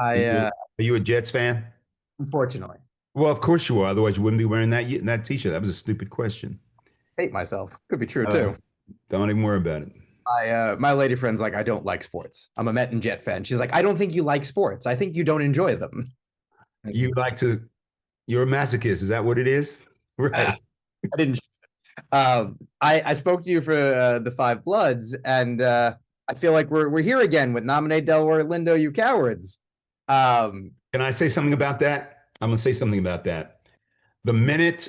Are you, I are you a Jets fan? unfortunately Well, of course you are. Otherwise, you wouldn't be wearing that t-shirt. That was a stupid question. hate myself. Could be true Uh, too. don't even worry about it. I my lady friend's like, I don't like sports. I'm a Met and Jet fan. She's like, I don't think you like sports. I think you don't enjoy them. You like to, you're a masochist. Is that what it is? I Right. didn't. I spoke to you for the Five Bloods, and I feel like we're here again with nominate Delroy Lindo, you cowards. Um, Can I say something about that? I'm going to say something about that. The minute,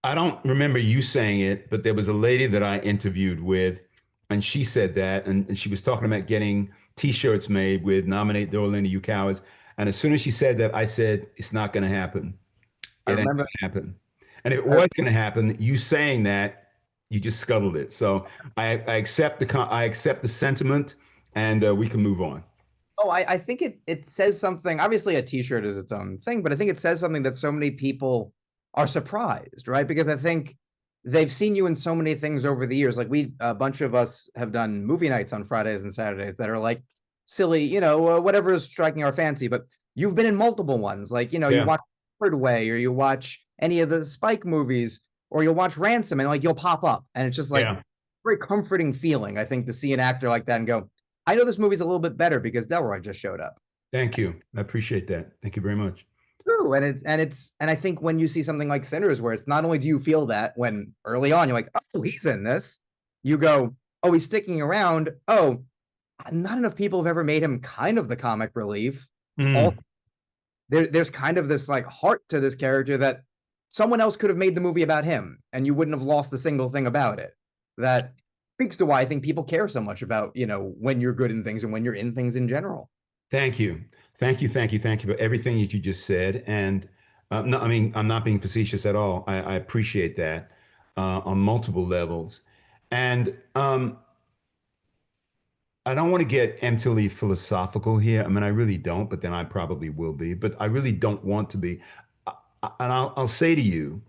I don't remember you saying it, but there was a lady that I interviewed with, and she said that, and she was talking about getting t-shirts made with nominate Dorlinda, you cowards. And as soon as she said that, I said, it's not going to happen. I It ain't remember. going to happen. And if it I, was going to happen, you saying that, you just scuttled it. So I accept I accept the sentiment, and we can move on. oh, I think it says something. Obviously, a T-shirt is its own thing, but I think it says something that so many people are surprised, right? Because I think they've seen you in so many things over the years. Like a bunch of us have done movie nights on Fridays and Saturdays that are like silly, whatever is striking our fancy. But you've been in multiple ones, like you Yeah. watch Third Way, or you watch any of the Spike movies, or you'll watch Ransom, and like you'll pop up, and it's just like Yeah. very comforting feeling. I think to see an actor like that and go, I know this movie's a little bit better because Delroy just showed up. Thank you. I appreciate that. Thank you very much. True, and I think when you see something like Sinners, where it's not only do you feel that when early on you're like, oh, he's in this, you go, oh, he's sticking around. Oh, not enough people have ever made him kind of the comic relief. All Mm. there's kind of this like heart to this character that someone else could have made the movie about him, and you wouldn't have lost a single thing about it. That speaks to why I think people care so much about when you're good in things and when you're in things in general. Thank you. Thank you. Thank you. Thank you for everything that you just said. And no, I mean, I'm not being facetious at all. I appreciate that on multiple levels. And I don't want to get emptily philosophical here. I mean, I really don't, but then I probably will be. But I really don't want to be. And I'll say to you,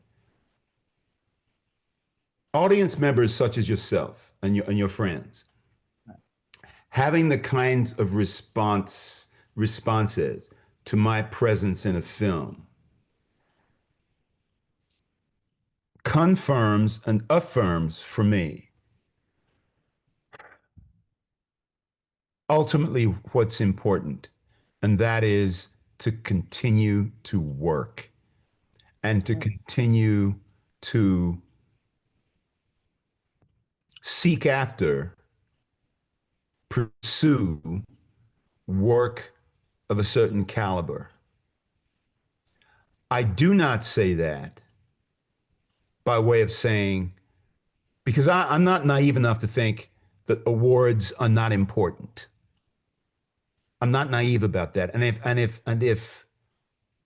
audience members such as yourself and your friends, having the kinds of responses to my presence in a film confirms and affirms for me ultimately what's important, and that is to continue to work and to continue to seek after, pursue work of a certain caliber. I do not say that by way of saying, because I'm not naive enough to think that awards are not important. I'm not naive about that. And if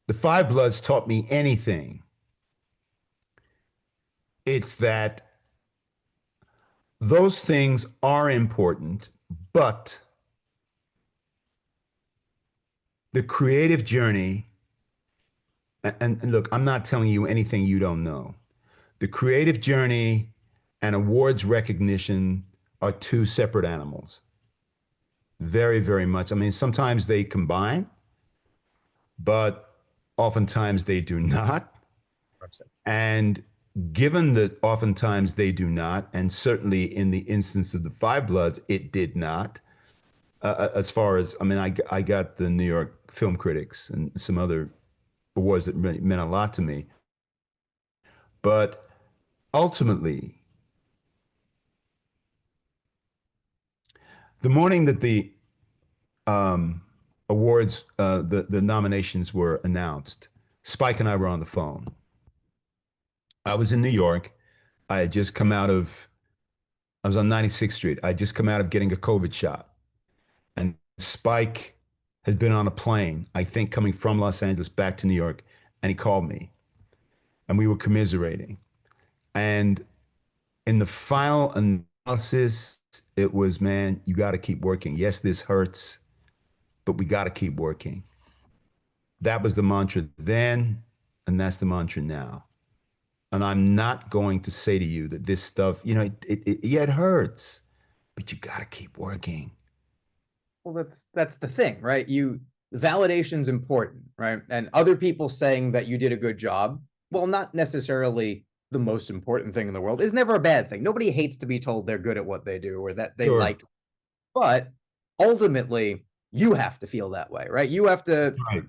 the Five Bloods taught me anything, it's that those things are important, but the creative journey, and look, I'm not telling you anything you don't know. The creative journey and awards recognition are two separate animals. Very, very much. I mean, sometimes they combine, but oftentimes they do not. And given that oftentimes they do not, and certainly in the instance of the Five Bloods, it did not. As far as, I mean, I got the New York Film Critics and some other awards that really meant a lot to me. But ultimately, the morning that the um, awards, the nominations were announced, Spike and I were on the phone. I was in New York. I had just come out of, I was on 96th Street. I had just come out of getting a COVID shot. And Spike had been on a plane, I think coming from Los Angeles back to New York, and he called me and we were commiserating. And in the final analysis, it was, man, you got to keep working. Yes, this hurts, but we got to keep working. That was the mantra then, and that's the mantra now. And I'm not going to say to you that this stuff, yeah, it hurts, but you got to keep working. Well, that's the thing, right? validation's important, right? And other people saying that you did a good job, well, not necessarily the most important thing in the world, is never a bad thing. Nobody hates to be told they're good at what they do or that they Sure. liked, but ultimately you have to feel that way, right? You have to Right.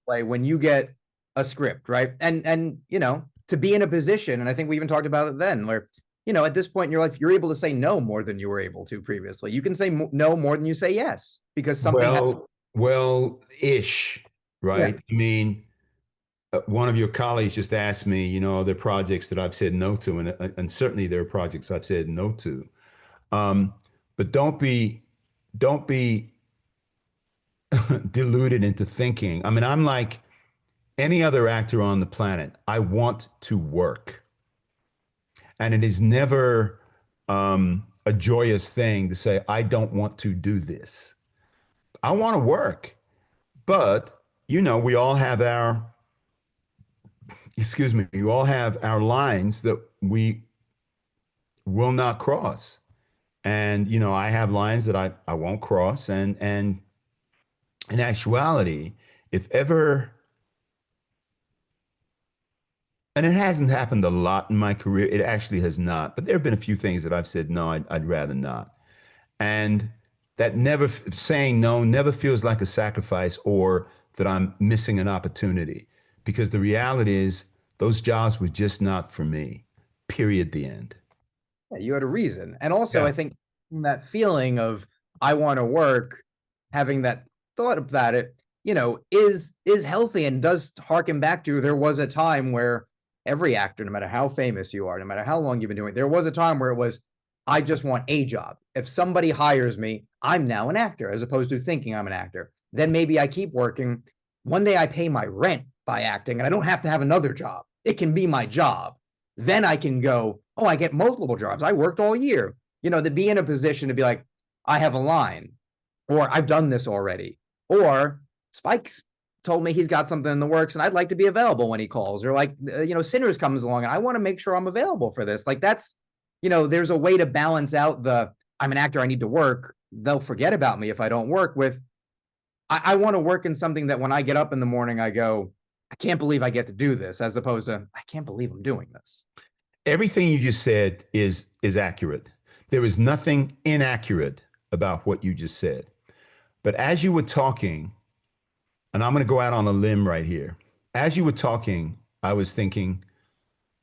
play when you get a script, right? And you know, to be in a position, and I think we even talked about it then, where you know, at this point in your life, you're able to say no more than you were able to previously. You can say no more than you say yes because something has. Well, ish, Yeah. right? I mean, one of your colleagues just asked me, are there projects that I've said no to, and certainly there are projects I've said no to. Um, but don't be deluded into thinking. I mean, I'm like any other actor on the planet. I want to work, and it is never a joyous thing to say I don't want to do this. I want to work, but we all have our excuse me, we all have our lines that we will not cross. And I have lines that I won't cross. And in actuality, if ever, and it hasn't happened a lot in my career, it actually has not. But there have been a few things that I've said no, I'd rather not. And that never saying no never feels like a sacrifice or that I'm missing an opportunity, because the reality is those jobs were just not for me. Period. The end. Yeah, you had a reason. And also, Yeah. I think that feeling of I want to work, having that thought about it, you know, is healthy and does harken back to there was a time where every actor, no matter how famous you are, no matter how long you've been doing it, there was a time where it was, I just want a job. If somebody hires me, I'm now an actor, as opposed to thinking I'm an actor. Then maybe I keep working. One day I pay my rent by acting and I don't have to have another job. It can be my job. Then I can go, oh, I get multiple jobs. I worked all year. You know, to be in a position to be like, I have a line, or I've done this already, or Spike's told me he's got something in the works and I'd like to be available when he calls, or like, you know, Sinners comes along and I want to make sure I'm available for this. Like that's, you know, there's a way to balance out the I'm an actor, I need to work. They'll forget about me if I don't work with. I want to work in something that when I get up in the morning, I go, I can't believe I get to do this, as opposed to I can't believe I'm doing this. Everything you just said is accurate. There is nothing inaccurate about what you just said. But as you were talking, and I'm going to go out on a limb right here. As you were talking, I was thinking,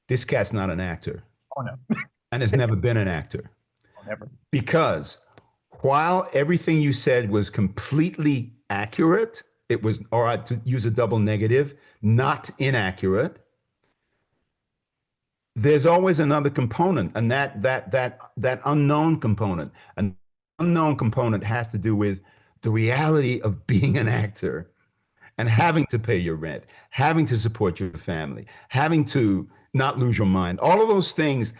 this cat's not an actor Oh no, and has never been an actor. I'll never. Because while everything you said was completely accurate, it was, or to use a double negative, not inaccurate. There's always another component, and that unknown component. An unknown component has to do with the reality of being an actor and having to pay your rent, having to support your family, having to not lose your mind. All of those things,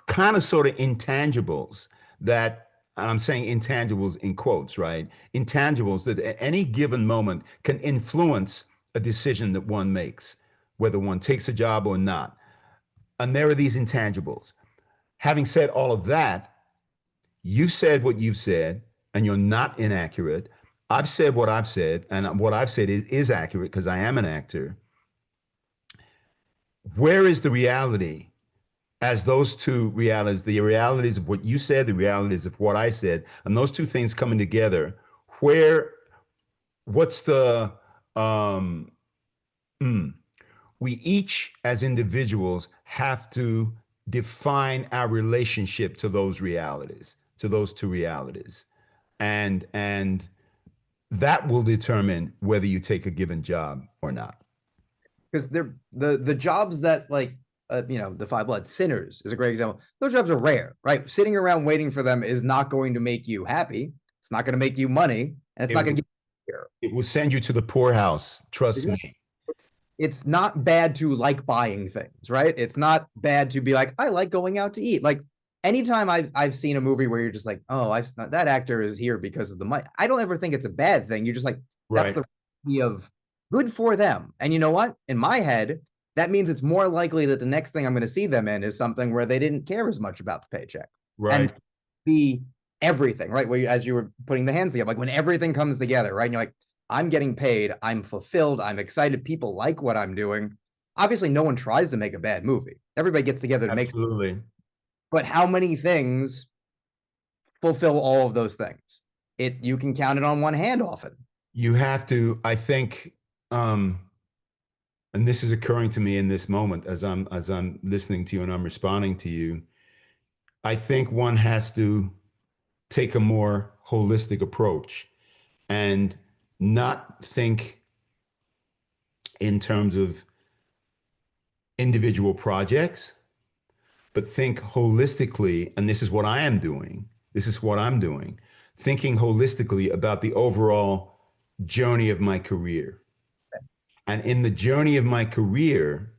kind of sort of intangibles that, and I'm saying intangibles in quotes, right? Intangibles that at any given moment can influence a decision that one makes, whether one takes a job or not. And there are these intangibles. Having said all of that, you said what you've said, and you're not inaccurate. I've said what I've said, and what I've said is accurate because I am an actor. Where is the reality as those two realities, the realities of what you said, the realities of what I said, and those two things coming together? Where, what's the, um, mm, we each as individuals have to define our relationship to those realities, to those two realities. And that will determine whether you take a given job or not. Because they're the jobs that like you know, the Five Blood Sinners is a great example. Those jobs are rare, right? Sitting around waiting for them is not going to make you happy. It's not going to make you money, and it's It not going will, to get you here. it will send you to the poorhouse. Trust Exactly. me. It's not bad to like buying things, right? It's not bad to be like, I like going out to eat. Like anytime I've seen a movie where you're just like, oh, I've that actor is here because of the money. I don't ever think it's a bad thing. You're just like, that's Right. the reality of good for them. And you know what? In my head, that means it's more likely that the next thing I'm going to see them in is something where they didn't care as much about the paycheck and Right. be everything, right? Where you, as you were putting the hands together, like when everything comes together, right? And you're like, I'm getting paid, I'm fulfilled, I'm excited, people like what I'm doing. Obviously, no one tries to make a bad movie. Everybody gets together to make, Absolutely. but how many things fulfill all of those things? You can count it on one hand often. You have to, I think, um, and this is occurring to me in this moment as I'm listening to you and I'm responding to you. I think one has to take a more holistic approach and not think in terms of individual projects, but think holistically. And this is what I am doing. This is what I'm doing, thinking holistically about the overall journey of my career. And in the journey of my career,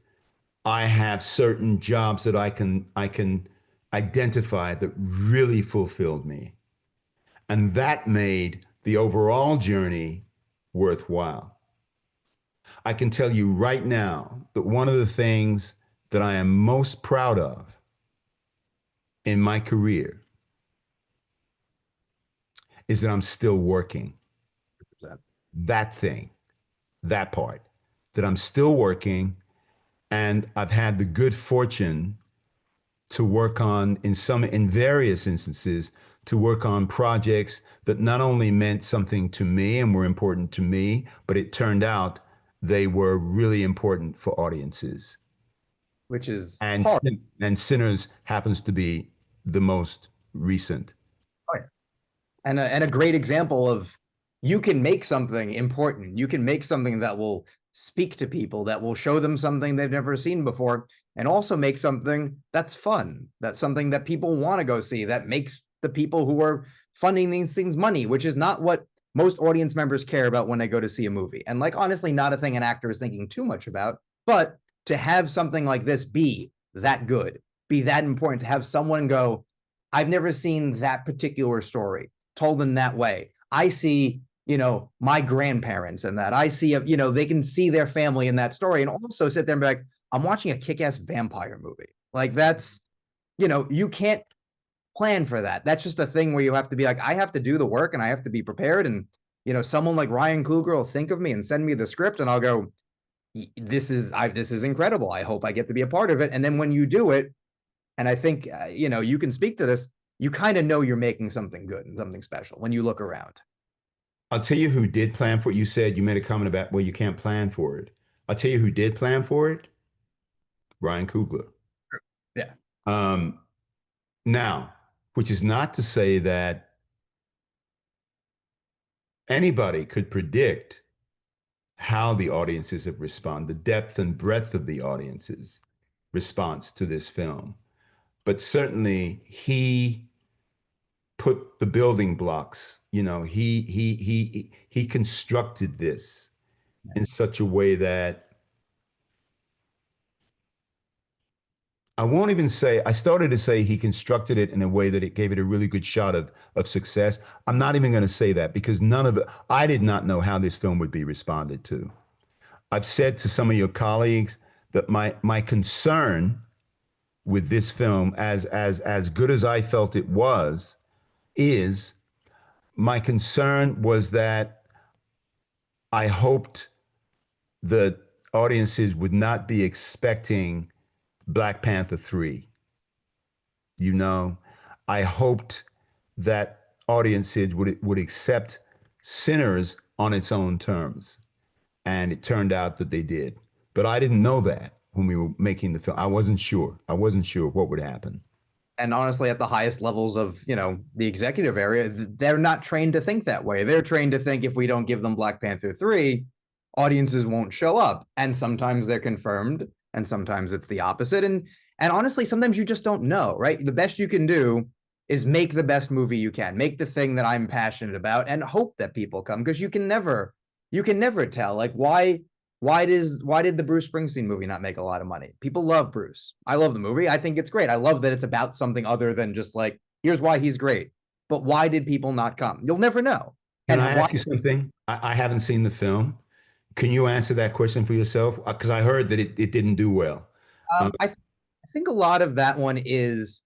I have certain jobs that I can identify that really fulfilled me. And that made the overall journey worthwhile. I can tell you right now that one of the things that I am most proud of in my career is that I'm still working. That thing, that part, that I'm still working. And I've had the good fortune to work on, in various instances, to work on projects that not only meant something to me and were important to me, but it turned out they were really important for audiences. Which is And hard. and Sinners happens to be the most recent. And a great example of you can make something important. You can make something that will speak to people, that will show them something they've never seen before, and also make something that's fun. That's something that people want to go see, that makes the people who are funding these things money, which is not what most audience members care about when they go to see a movie. And like, honestly, not a thing an actor is thinking too much about. But to have something like this be that good, be that important, to have someone go, I've never seen that particular story told in that way. I see, my grandparents in that. I see, they can see their family in that story and also sit there and be like, I'm watching a kick-ass vampire movie. Like that's, you can't plan for that. That's just a thing where you have to be like, I have to do the work and I have to be prepared. And, someone like Ryan Coogler will think of me and send me the script and I'll go, this is incredible. I hope I get to be a part of it. And then when you do it, and I think, you can speak to this, you kind of know you're making something good and something special when you look around. I'll tell you who did plan for it. You said you made a comment about, well, you can't plan for it. I'll tell you who did plan for it. Ryan Coogler. Yeah. Um, Now, which is not to say that anybody could predict how the audiences have responded, the depth and breadth of the audience's response to this film. But certainly he put the building blocks, he constructed this in such a way that I won't even say, I started to say he constructed it in a way that it gave it a really good shot of success. I'm not even going to say that because none of it, I did not know how this film would be responded to. I've said to some of your colleagues that my concern with this film, as good as I felt it was, is my concern was that I hoped that audiences would not be expecting Black Panther 3. You know, I hoped that audiences would accept Sinners on its own terms. And it turned out that they did. But I didn't know that when we were making the film. I wasn't sure. I wasn't sure what would happen. And honestly, at the highest levels of, the executive area, they're not trained to think that way. They're trained to think if we don't give them Black Panther 3, audiences won't show up. And sometimes they're confirmed and sometimes it's the opposite. And honestly, sometimes you just don't know, right? The best you can do is make the best movie you can, make the thing that I'm passionate about and hope that people come, because you can never tell. Like why did the Bruce Springsteen movie not make a lot of money? People love Bruce. I love the movie. I think it's great. I love that it's about something other than just like, here's why he's great. But why did people not come? You'll never know. Can And I why ask you something? I haven't seen the film. Can you answer that question for yourself? Because I heard that it didn't do well. I think a lot of that one is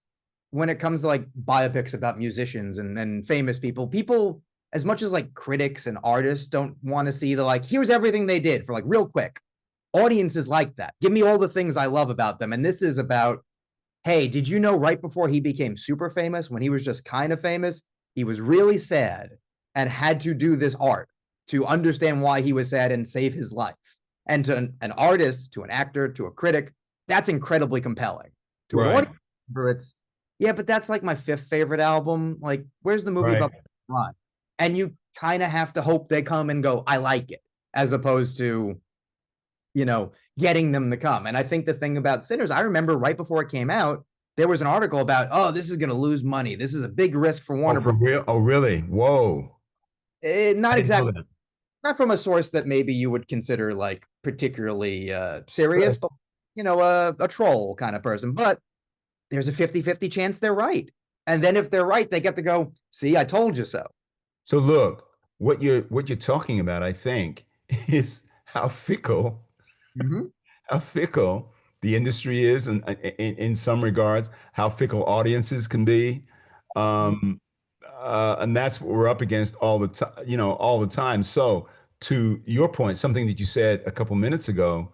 when it comes to like biopics about musicians and famous people, as much as like critics and artists don't want to see the like, here's everything they did for like real quick. Audiences like that. Give me all the things I love about them. And this is about, hey, did you know right before he became super famous, when he was just kind of famous, he was really sad and had to do this art to understand why he was sad and save his life. And to an artist, to an actor, to a critic, that's incredibly compelling. To an Right. audience member, it's, yeah, but that's like my fifth favorite album. Like, where's the movie Right. about Ron? And you kind of have to hope they come and go, I like it, as opposed to, getting them to come. And I think the thing about Sinners, I remember right before it came out, there was an article about, oh, this is going to lose money. This is a big risk for Oh, Warner for Bros. real? Oh, really? Whoa. Not I didn't know exactly, that. not from a source that maybe you would consider like particularly serious, Right. but a troll kind of person. But there's a 50-50 chance they're right. And then if they're right, they get to go, see, I told you so. So look, what you're talking about, I think, is Mm-hmm. how fickle the industry is, and in some regards, how fickle audiences can be. Um, and that's what we're up against all the time, all the time. So, to your point, something that you said a couple minutes ago,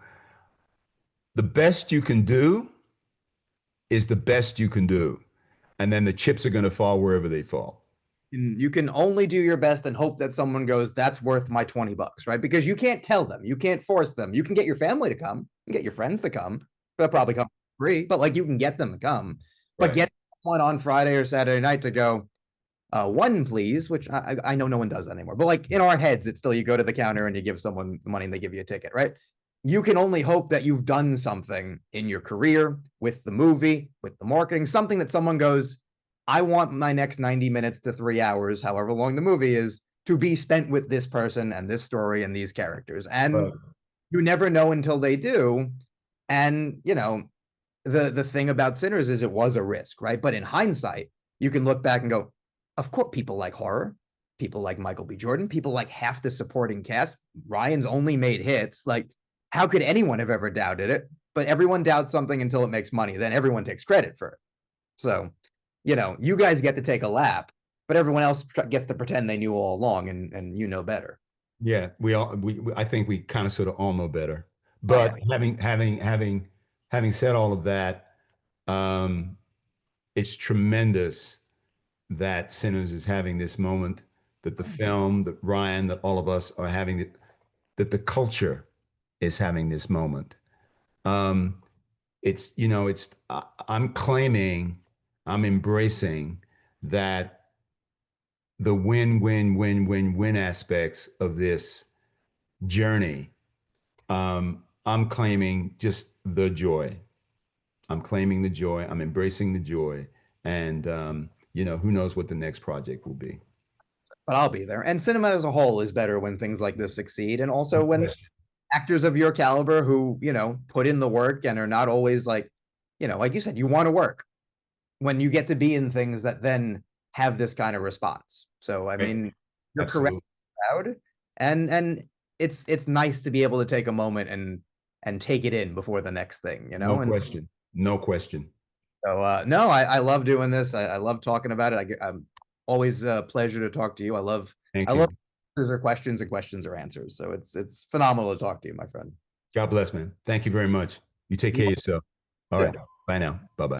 the best you can do is the best you can do, and then the chips are going to fall wherever they fall. You can only do your best and hope that someone goes, that's worth my $20, right? Because you can't tell them, you can't force them. You can get your family to come, you can get your friends to come. They'll probably come free, but like you can get them to come. But Right. get someone on Friday or Saturday night to go, one, please, which I know no one does that anymore. But like in our heads, it's still you go to the counter and you give someone the money and they give you a ticket, right? You can only hope that you've done something in your career with the movie, with the marketing, something that someone goes, I want my next 90 minutes to 3 hours, however long the movie is, to be spent with this person and this story and these characters. And Right. you never know until they do. And, the thing about Sinners is it was a risk, right? But in hindsight, you can look back and go, of course, people like horror, people like Michael B. Jordan, people like half the supporting cast. Ryan's only made hits. Like, how could anyone have ever doubted it? But everyone doubts something until it makes money. Then everyone takes credit for it. So, you guys get to take a lap, but everyone else gets to pretend they knew all along, and better. Yeah, I think we kind of sort of all know better. Oh yeah. But having said all of that, um, it's tremendous that Sinners is having this moment, that the film, that Ryan, that all of us are having it, that the culture is having this moment. Um, I'm claiming, I'm embracing that the win, win, win, win, win aspects of this journey. I'm claiming just the joy. I'm claiming the joy. I'm embracing the joy. And, who knows what the next project will be. But I'll be there. And cinema as a whole is better when things like this succeed. And also No when question. actors of your caliber who, put in the work and are not always like, like you said, you want to work when you get to be in things that then have this kind of response. So, I Right. mean, you're correct, Absolutely. proud. And it's nice to be able to take a moment and take it in before the next thing, No and question. No question. so, no, I love doing this. I love talking about it. I'm always a pleasure to talk to you. Thank I love you. answers or questions and questions or answers. So it's phenomenal to talk to you, my friend. God bless, man. Thank you very much. You take care You of yourself. All too. right. Bye now. Bye bye.